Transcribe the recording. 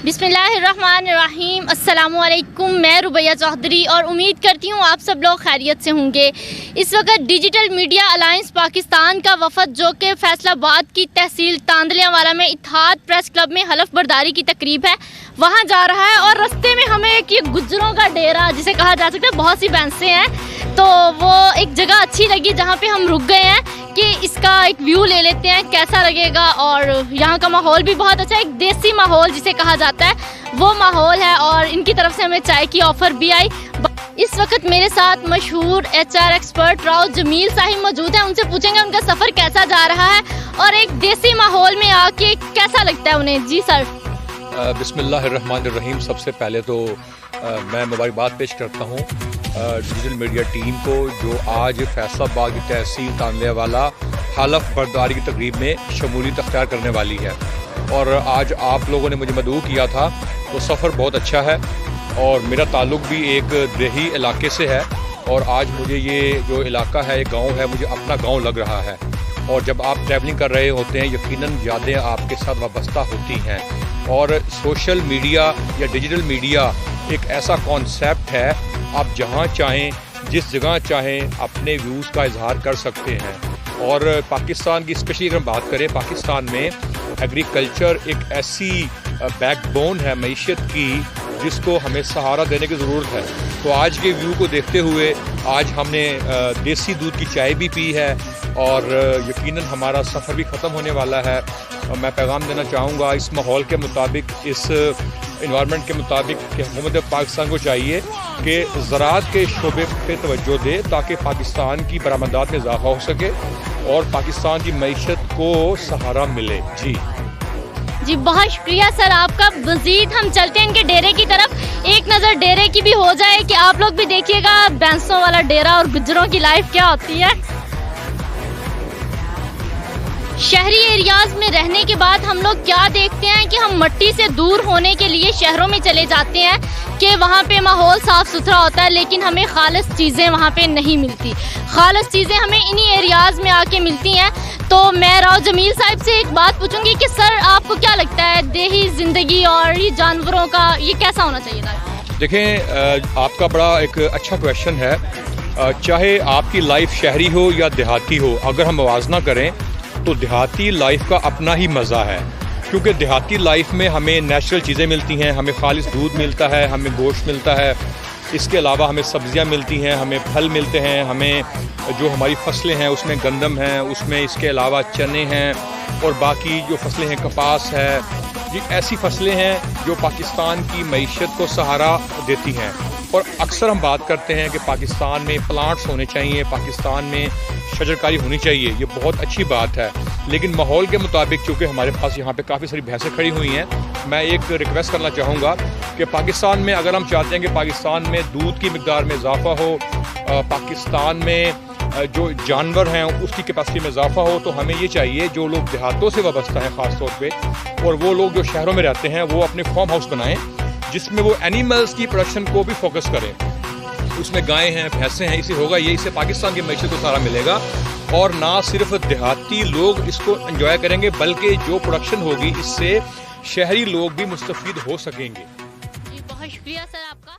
बिस्मिल्लाहिर्रहमानिर्रहीम। अस्सलामु अलैकुम। मैं रुबैया चौधरी और उम्मीद करती हूँ आप सब लोग खैरियत से होंगे। इस वक्त डिजिटल मीडिया अलायंस पाकिस्तान का वफद जो कि फैसलाबाद की तहसील तांदलियावाला में इत्तेहाद प्रेस क्लब में हलफ बर्दारी की तकरीब है, वहाँ जा रहा है। और रास्ते में हमें एक ये गुज्जरों का डेरा जिसे कहा जा सकता है, बहुत सी भैंसें हैं, तो वो एक जगह अच्छी लगी जहाँ पे हम रुक गए हैं कि इसका एक व्यू ले लेते हैं कैसा लगेगा। और यहाँ का माहौल भी बहुत अच्छा है, एक देसी माहौल जिसे कहा जाता है वो माहौल है। और इनकी तरफ से हमें चाय की ऑफ़र भी आई। इस वक्त मेरे साथ मशहूर HR एक्सपर्ट राव जमील साहिब मौजूद हैं, उनसे पूछेंगे उनका सफ़र कैसा जा रहा है और एक देसी माहौल में आके कैसा लगता है उन्हें। जी सर। बिस्मिल्लाहिर्रहमानिर्रहीम। सबसे पहले तो मैं मुबारकबाद पेश करता हूँ डिजिटल मीडिया टीम को जो आज फैसलाबाद की तहसील तांदलियावाला हलफ बर्दारी की तकरीब में शमूलियत अख्तियार करने वाली है। और आज आप लोगों ने मुझे मदऊ किया था, तो सफ़र बहुत अच्छा है और मेरा ताल्लुक़ भी एक देही इलाके से है। और आज मुझे ये जो इलाका है, ये गाँव है, मुझे अपना गाँव लग रहा है। और जब आप ट्रैवलिंग कर रहे होते हैं, यकीनन यादें आपके साथ वाबस्ता होती हैं। और सोशल मीडिया या डिजिटल मीडिया एक ऐसा कॉन्सेप्ट है, आप जहाँ चाहें जिस जगह चाहें अपने व्यूज़ का इजहार कर सकते हैं। और पाकिस्तान की स्पेशली अगर बात करें, पाकिस्तान में एग्रीकल्चर एक ऐसी बैकबोन है मईशत की जिसको हमें सहारा देने की ज़रूरत है। तो आज के व्यू को देखते हुए आज हमने देसी दूध की चाय भी पी है और यकीनन हमारा सफ़र भी ख़त्म होने वाला है। मैं पैगाम देना चाहूँगा इस माहौल के मुताबिक, इस इन्वायरमेंट के मुताबिक कि हुकूमत पाकिस्तान को चाहिए कि ज़राअत के शोबे पे तवज्जो दे ताकि पाकिस्तान की बरामदात में इजाफा हो सके और पाकिस्तान की मईशत को सहारा मिले। जी बहुत शुक्रिया सर आपका। मज़ीद हम चलते हैं इनके डेरे की तरफ, एक नज़र डेरे की भी हो जाए कि आप लोग भी देखिएगा भैंसों वाला डेरा और गुज्जरों की लाइफ क्या होती है। शहरी एरियाज़ में रहने के बाद हम लोग क्या देखते हैं कि हम मिट्टी से दूर होने के लिए शहरों में चले जाते हैं कि वहाँ पे माहौल साफ़ सुथरा होता है, लेकिन हमें खालिस चीज़ें वहाँ पे नहीं मिलती। खालिस चीज़ें हमें इन्हीं एरियाज़ में आके मिलती हैं। तो मैं राव जमील साहब से एक बात पूछूंगी कि सर आपको क्या लगता है देही ज़िंदगी और ये जानवरों का ये कैसा होना चाहिए था? देखें, आपका बड़ा एक अच्छा क्वेश्चन है। चाहे आपकी लाइफ शहरी हो या देहाती हो, अगर हम मुवाजना करें तो देहाती लाइफ का अपना ही मज़ा है, क्योंकि देहाती लाइफ में हमें नेचुरल चीज़ें मिलती हैं, हमें खालिस दूध मिलता है, हमें गोश्त मिलता है, इसके अलावा हमें सब्जियां मिलती हैं, हमें फल मिलते हैं, हमें जो हमारी फसलें हैं उसमें गंदम है, उसमें इसके अलावा चने हैं और बाकी जो फसलें हैं कपास है। ये ऐसी फसलें हैं जो पाकिस्तान की मईशत को सहारा देती हैं। और अक्सर हम बात करते हैं कि पाकिस्तान में प्लांट्स होने चाहिए, पाकिस्तान में शजरकारी होनी चाहिए, ये बहुत अच्छी बात है। लेकिन माहौल के मुताबिक चूँकि हमारे पास यहाँ पे काफ़ी सारी भैंसें खड़ी हुई हैं, मैं एक रिक्वेस्ट करना चाहूँगा कि पाकिस्तान में अगर हम चाहते हैं कि पाकिस्तान में दूध की मिकदार में इजाफा हो, पाकिस्तान में जो जानवर हैं उसकी कैपेसिटी में इजाफा हो, तो हमें ये चाहिए जो लोग देहातों से वाबस्ता हैं ख़ास तौर पे, और वो लोग जो शहरों में रहते हैं वो अपने फार्म हाउस बनाएं जिसमें वो एनिमल्स की प्रोडक्शन को भी फोकस करें। उसमें गायें हैं, भैंसें हैं, इससे होगा ये, इससे पाकिस्तान की मईशत को सहारा मिलेगा। और ना सिर्फ देहाती लोग इसको एंजॉय करेंगे बल्कि जो प्रोडक्शन होगी इससे शहरी लोग भी मुस्तफीद हो सकेंगे। जी बहुत शुक्रिया सर आपका।